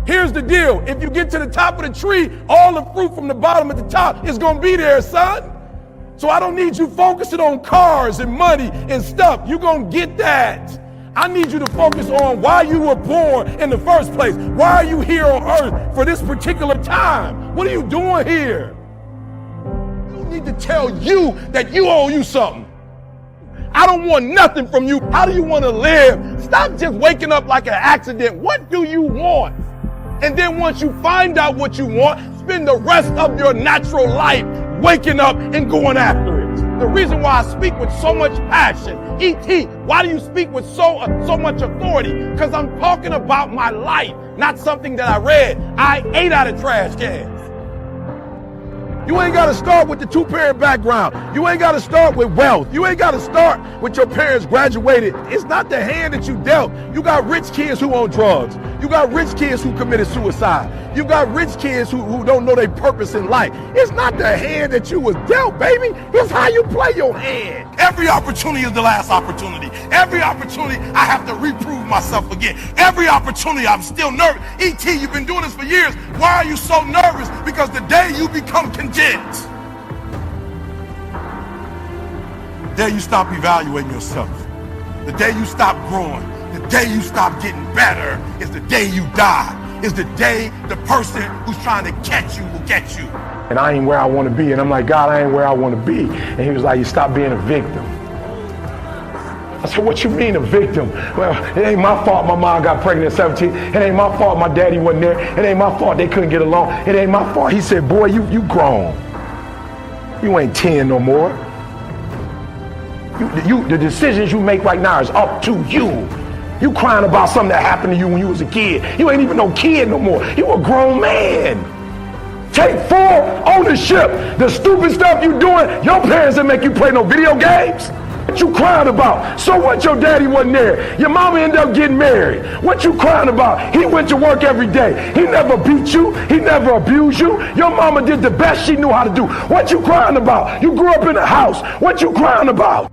Here's the deal. If you get to the top of the tree, all the fruit from the bottom at the top is going to be there, son. So I don't need you focusing on cars and money and stuff. You're going to get that. I need you to focus on why you were born in the first place. Why are you here on earth for this particular time? What are you doing here? You need to tell you that you owe you something. I don't want nothing from you. How do you want to live? Stop just waking up like an accident. What do you want? And then once you find out what you want, spend the rest of your natural life waking up and going after it. The reason why I speak with so much passion, E.T., why do you speak with so much authority? Because I'm talking about my life, not something that I read. I ate out of trash cans. You ain't got to start with the two-parent background. You ain't got to start with wealth. You ain't got to start with your parents graduated. It's not the hand that you dealt. You got rich kids who own drugs. You got rich kids who committed suicide. You got rich kids who don't know their purpose in life. It's not the hand that you was dealt, baby. It's how you play your hand. Every opportunity is the last opportunity. Every opportunity, I have to reprove myself again. Every opportunity, I'm still nervous. E.T., you've been doing this for years. Why are you so nervous? Because the day you become content, the day you stop evaluating yourself, the day you stop growing, the day you stop getting better is the day you die. Is the day the person who's trying to catch you will get you. And I ain't where I want to be. And I'm like, God, I ain't where I want to be. And he was like, you stop being a victim. I said, what you mean a victim? Well, it ain't my fault my mom got pregnant at 17. It ain't my fault my daddy wasn't there. It ain't my fault they couldn't get along. It ain't my fault. He said, boy, you grown. You ain't 10 no more. The decisions you make right now is up to you. You crying about something that happened to you when you was a kid. You ain't even no kid no more. You a grown man. Take full ownership. The stupid stuff you doing, your parents didn't make you play no video games. What you crying about? So what, your daddy wasn't there? Your mama ended up getting married. What you crying about? He went to work every day. He never beat you. He never abused you. Your mama did the best she knew how to do. What you crying about? You grew up in a house. What you crying about?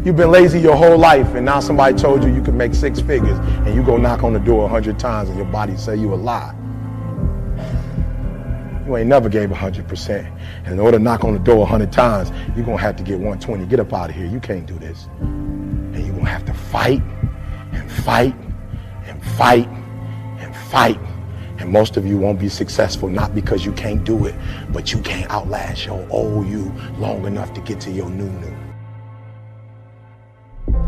You've been lazy your whole life, and now somebody told you you can make 6 figures, and you go knock on the door 100 times, and your body say you a lie. You ain't never gave 100%. And in order to knock on the door 100 times, you're going to have to get 120. Get up out of here. You can't do this. And you're going to have to fight and fight and fight and fight. And most of you won't be successful, not because you can't do it, but you can't outlast your old you long enough to get to your new.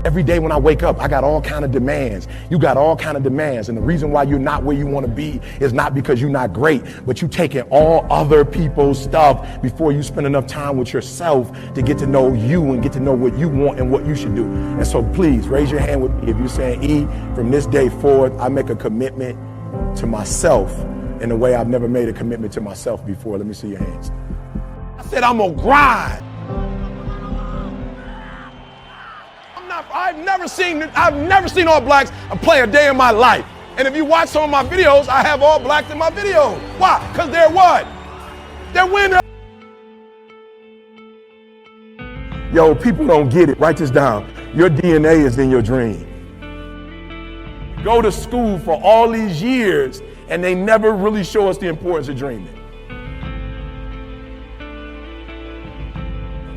Every day when I wake up, I got all kind of demands. You got all kind of demands. And the reason why you're not where you want to be is not because you're not great, but you taking all other people's stuff before you spend enough time with yourself to get to know you and get to know what you want and what you should do. And so please raise your hand with me if you're saying, E, from this day forward, I make a commitment to myself in a way I've never made a commitment to myself before. Let me see your hands. I said, I'm gonna grind. I've never seen all blacks play a day in my life. And if you watch some of my videos, I have all blacks in my videos. Why? Because they're what? They're winners. Yo, people don't get it. Write this down. Your DNA is in your dream. Go to school for all these years, and they never really show us the importance of dreaming.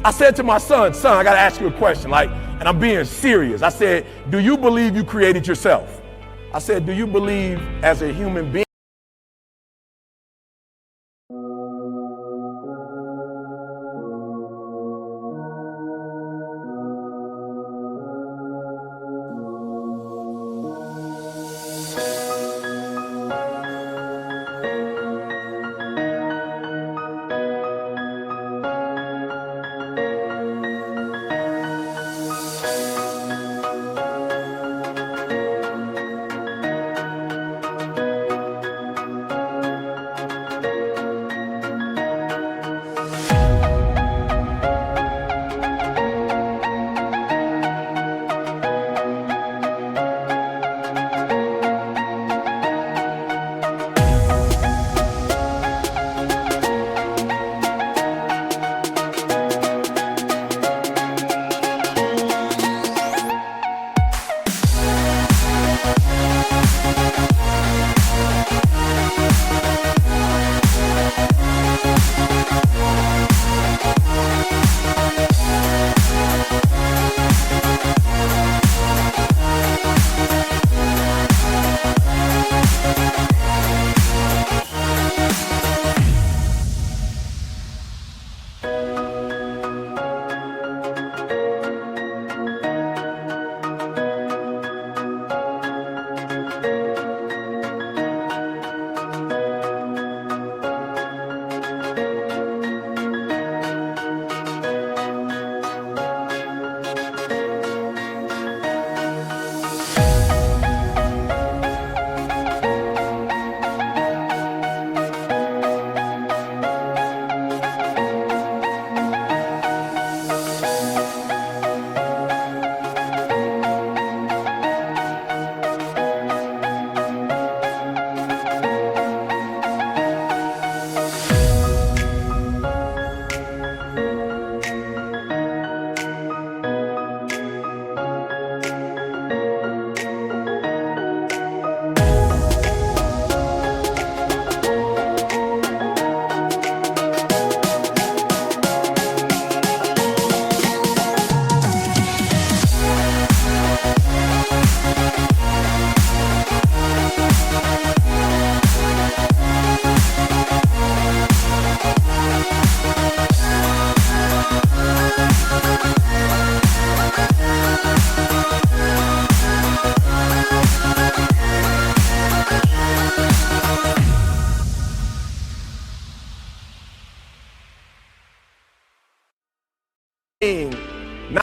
I said to my son, I got to ask you a question, and I'm being serious. I said, do you believe you created yourself? I said, do you believe as a human being?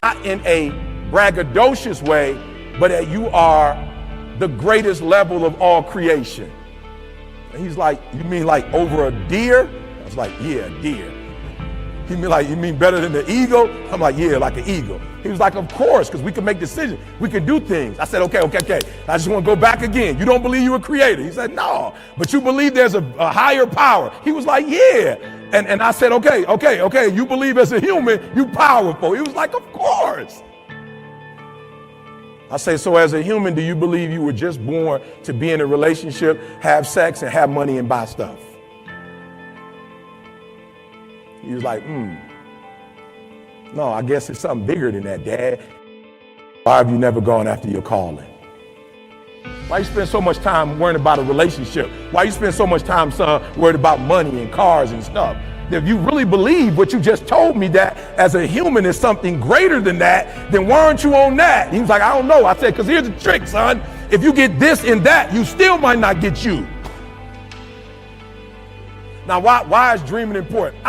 not in a braggadocious way, but that you are the greatest level of all creation. And he's like, you mean like over a deer? I was like, yeah, a deer. He mean like, you mean better than the eagle? I'm like, yeah, like an eagle. He was like, of course, because we can make decisions. We can do things. I said, okay. I just want to go back again. You don't believe you're a creator? He said, no, but you believe there's a higher power. He was like, yeah. And I said, okay. You believe as a human, you powerful. He was like, of course. I say, so as a human, do you believe you were just born to be in a relationship, have sex, and have money and buy stuff? He was like, no, I guess it's something bigger than that, Dad. Why have you never gone after your calling? Why you spend so much time worrying about a relationship? Why you spend so much time, son, worried about money and cars and stuff? If you really believe what you just told me, that as a human is something greater than that, then why aren't you on that? He was like, I don't know. I said, because here's the trick, son. If you get this and that, you still might not get you. Now, why is dreaming important?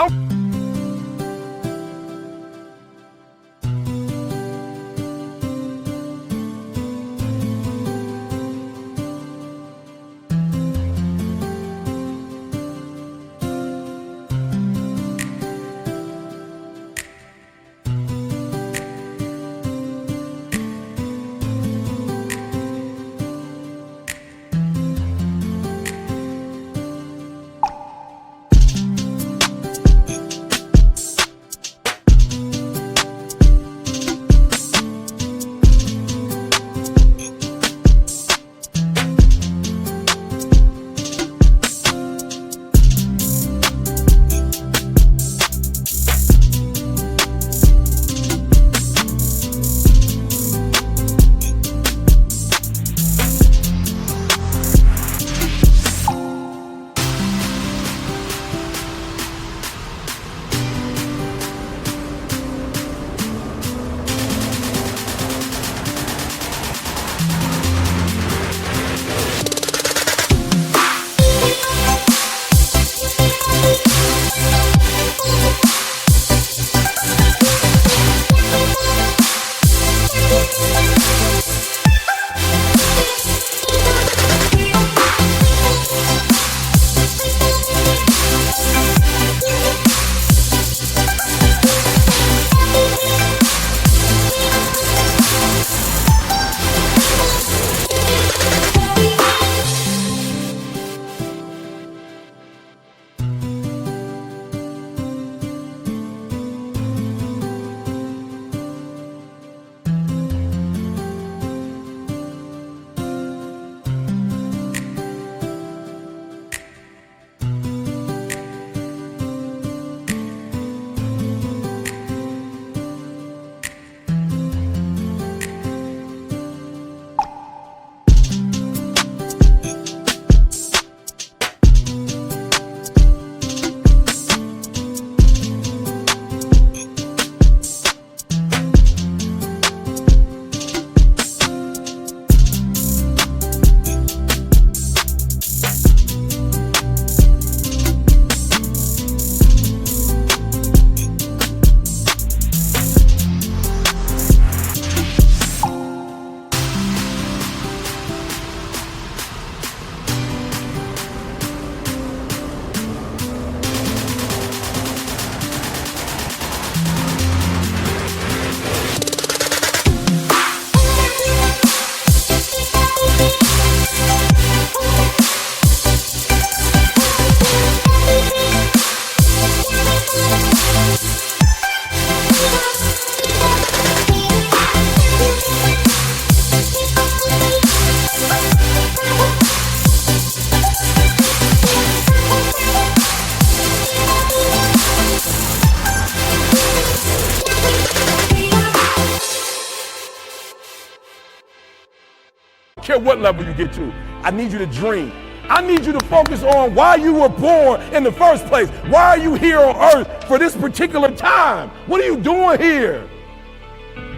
care what level you get to. I need you to dream. I need you to focus on why you were born in the first place. Why are you here on earth for this particular time? What are you doing here?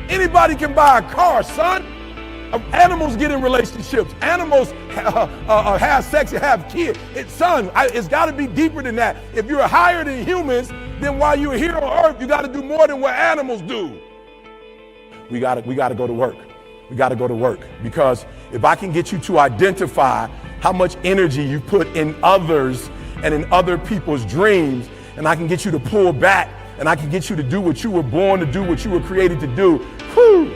Anybody can buy a car, son. Animals get in relationships. Animals have sex and have kids. It's got to be deeper than that. If you're higher than humans, then while you're here on earth, you got to do more than what animals do. We gotta go to work. We gotta go to work. Because if I can get you to identify how much energy you put in others and in other people's dreams, and I can get you to pull back, and I can get you to do what you were born to do, what you were created to do. Whew.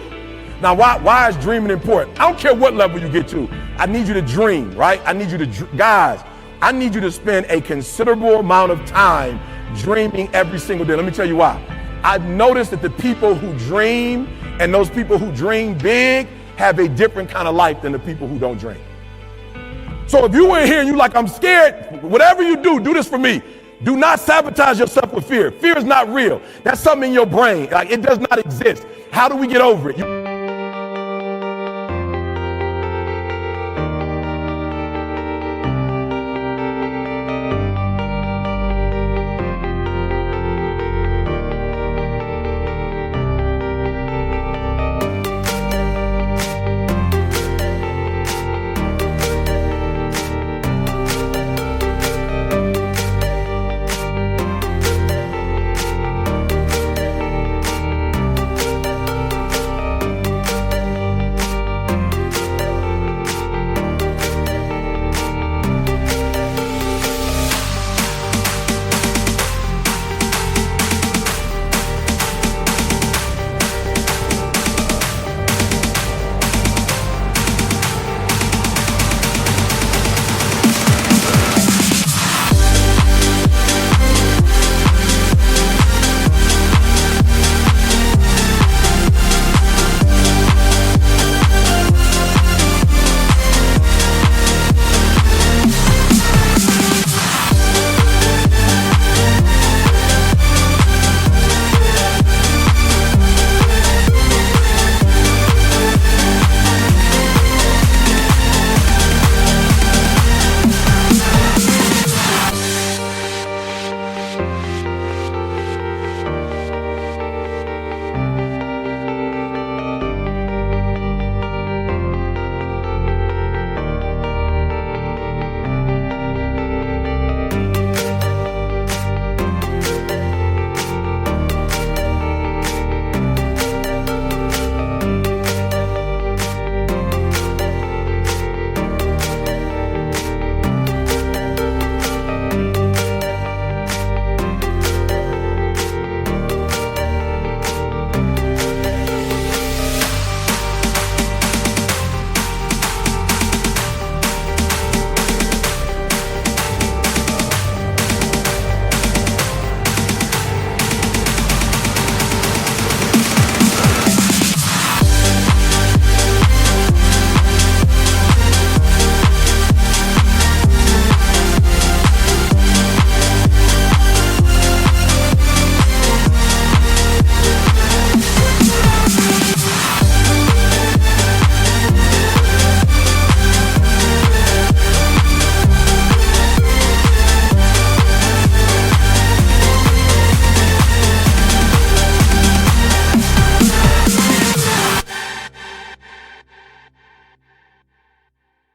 Now, why is dreaming important? I don't care what level you get to. I need you to dream, right? I need you to, guys, I need you to spend a considerable amount of time dreaming every single day. Let me tell you why. I've noticed that the people who dream and those people who dream big have a different kind of life than the people who don't dream. So if you were here and you like, I'm scared, whatever you do this for me. Do not sabotage yourself with fear. Fear is not real. That's something in your brain. Like, it does not exist. How do we get over it?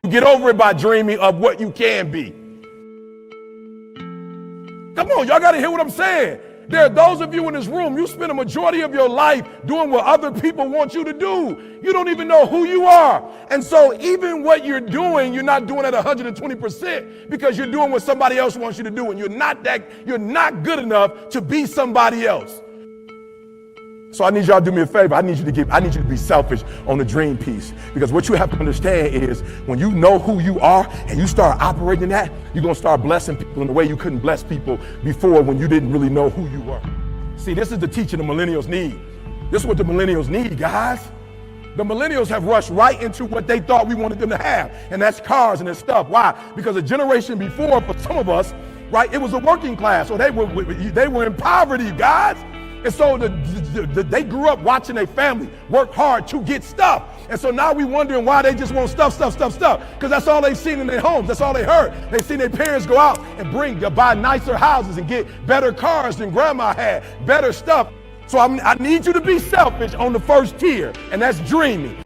Get over it by dreaming of what you can be. Come on, y'all gotta hear what I'm saying. There are those of you in this room, you spend a majority of your life doing what other people want you to do. You don't even know who you are. And so even what you're doing, you're not doing at 120% because you're doing what somebody else wants you to do, and you're not good enough to be somebody else. So I need y'all to do me a favor. I need you to be selfish on the dream piece, because what you have to understand is when you know who you are and you start operating that, you're going to start blessing people in a way you couldn't bless people before when you didn't really know who you were. See, this is the teaching the millennials need. This is what the millennials need, guys. The millennials have rushed right into what they thought we wanted them to have, and that's cars and that stuff. Why? Because a generation before, for some of us, right, it was a working class, so they were in poverty, guys. And so they grew up watching their family work hard to get stuff. And so now we wondering why they just want stuff. Because that's all they've seen in their homes. That's all they heard. They've seen their parents go out and buy nicer houses and get better cars than grandma had, better stuff. So I need you to be selfish on the first tier, and that's dreaming.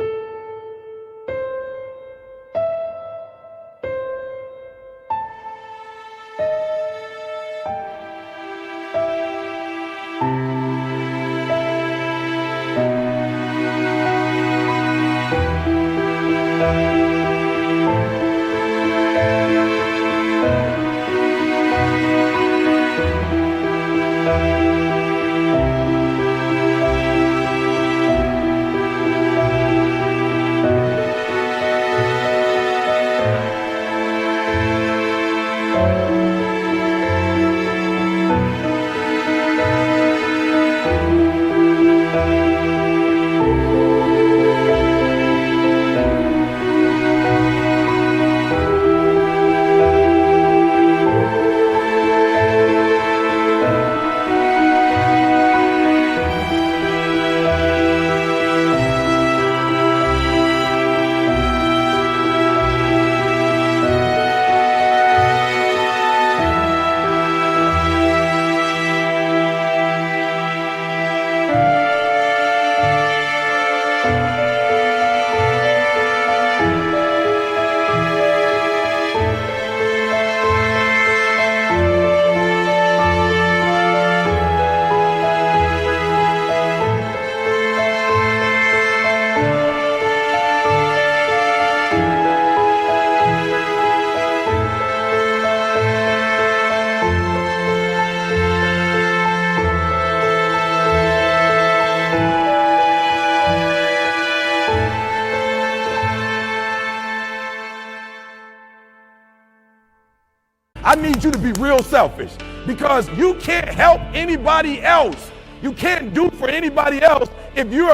I need you to be real selfish, because you can't help anybody else. You can't do for anybody else if you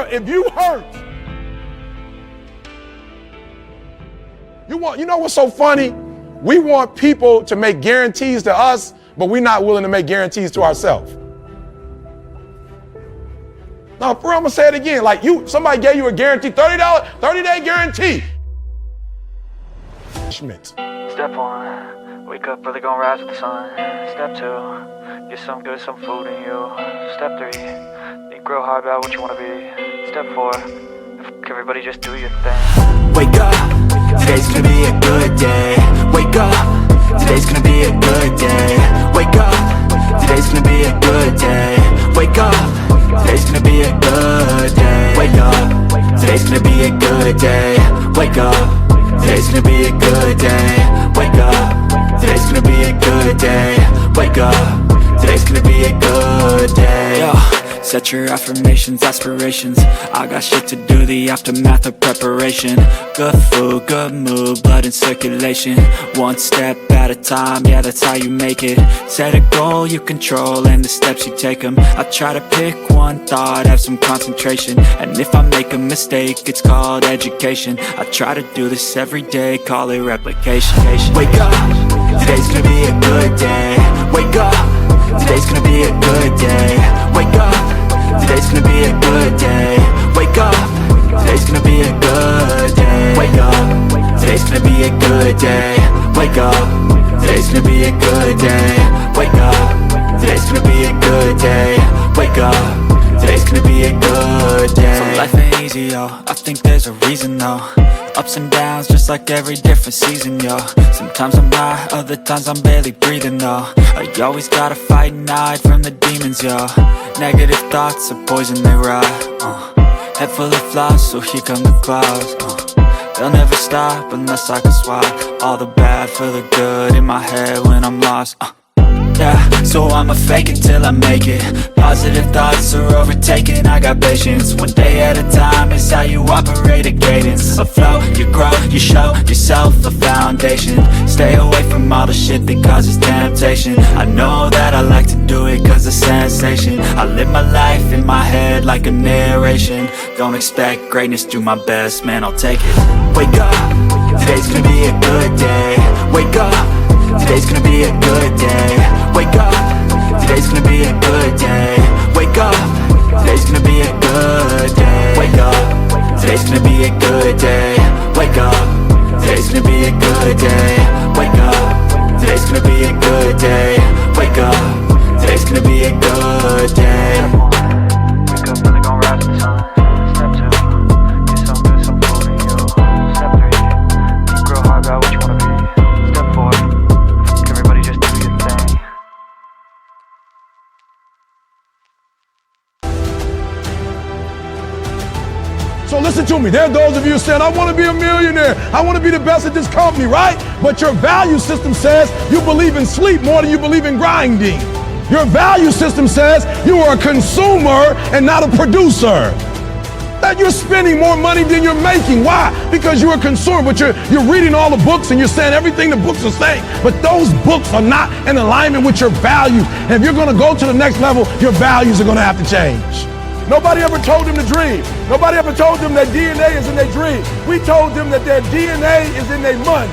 hurt. You know what's so funny? We want people to make guarantees to us, but we're not willing to make guarantees to ourselves. Now, for real, I'm gonna say it again. Like somebody gave you a guarantee, $30, 30-day guarantee. Step 1, wake up early, gonna rise with the sun. Step 2, get some food in you. Step 3, think real hard about what you wanna be. Step 4, everybody just do your thing. Wake up, today's gonna be a good day. Wake up, today's gonna be a good day. Wake up, today's gonna be a good day. Wake up, today's gonna be a good day. Wake up, today's gonna be a good day. Wake up, today's gonna be a good day. Wake up, today's gonna be a good day. Wake up, today's gonna be a good day. Yo, set your affirmations, aspirations. I got shit to do, the aftermath of preparation. Good food, good mood, blood in circulation. One step at a time, yeah, that's how you make it. Set a goal you control and the steps you take them. I try to pick one thought, have some concentration. And if I make a mistake, it's called education. I try to do this every day, call it replication. Wake up, today's gonna be a good day. Wake up, today's gonna be a good day. Wake up, today's gonna be a good day. Wake up, today's gonna be a good day. Wake up, today's gonna be a good day. Wake up, today's gonna be a good day. Wake up, today's gonna be a good day. Wake up, today's gonna be a good day. So life ain't easy, yo, I think there's a reason though. Ups and downs, just like every different season, yo. Sometimes I'm high, other times I'm barely breathing, though. I always gotta fight and hide from the demons, yo. Negative thoughts are poison, they rot. Head full of flies, so here come the clouds. They'll never stop unless I can swap all the bad for the good in my head when I'm lost. Yeah, so I'ma fake it till I make it. Positive thoughts are overtaken, I got patience. One day at a time is how you operate a cadence. A flow, you grow, you show yourself a foundation. Stay away from all the shit that causes temptation. I know that I like to do it cause it's sensation. I live my life in my head like a narration. Don't expect greatness, do my best, man, I'll take it. Wake up, today's gonna be a good day. Wake up, today's gonna be a good day. Wake up, today's gonna be a good day. Wake up, today's gonna be a good day. Wake up, today's gonna be a good day. Wake up, today's gonna be a good day. Wake up, today's gonna be a good day. Wake up, today's gonna be a good day. Wake up early, gonna rise with the sun. Step 2, get some food in you. Step 3, think real hard about what you wanna be. Step 4, everybody just do your thing. So listen to me. There are those of you saying, I want to be a millionaire. I want to be the best at this company, right? But your value system says you believe in sleep more than you believe in grinding. Your value system says you are a consumer and not a producer. That you're spending more money than you're making. Why? Because you're a consumer, but you're reading all the books and you're saying everything the books are saying, but those books are not in alignment with your values. And if you're going to go to the next level, your values are going to have to change. Nobody ever told them to dream. Nobody ever told them that DNA is in their dream. We told them that their DNA is in their money.